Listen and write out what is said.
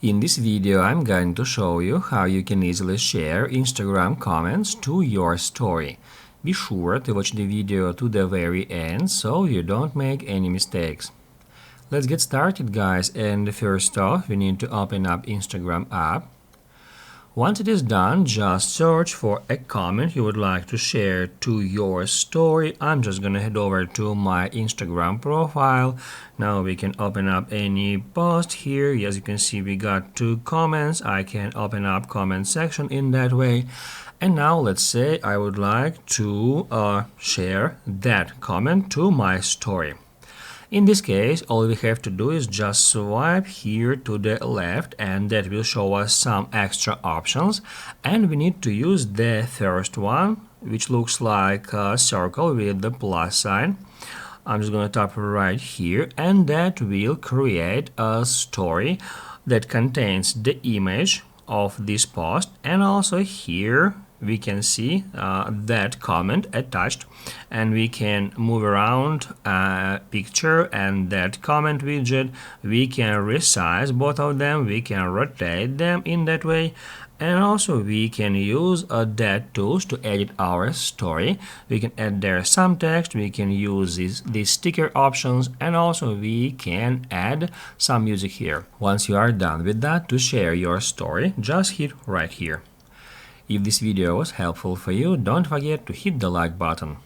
In this video, I'm going to show you how you can easily share Instagram comments to your story. Be sure to watch the video to the very end so you don't make any mistakes. Let's get started, guys, and first off, we need to open up Instagram app. Once it is done, just search for a comment you would like to share to your story. I'm just gonna head over to my Instagram profile. Now we can open up any post here. As you can see, we got 2 comments. I can open up comment section in that way. And now let's say I would like to share that comment to my story. In this case, all we have to do is just swipe here to the left, and that will show us some extra options. And we need to use the first one, which looks like a circle with the plus sign. I'm just going to tap right here, and that will create a story that contains the image of this post, and also here we can see that comment attached, and we can move around a picture and that comment widget. We can resize both of them, we can rotate them in that way, and also we can use that tools to edit our story. We can add there some text, we can use these sticker options, and also we can add some music here. Once you are done with that, to share your story, just hit right here. If this video was helpful for you, don't forget to hit the like button.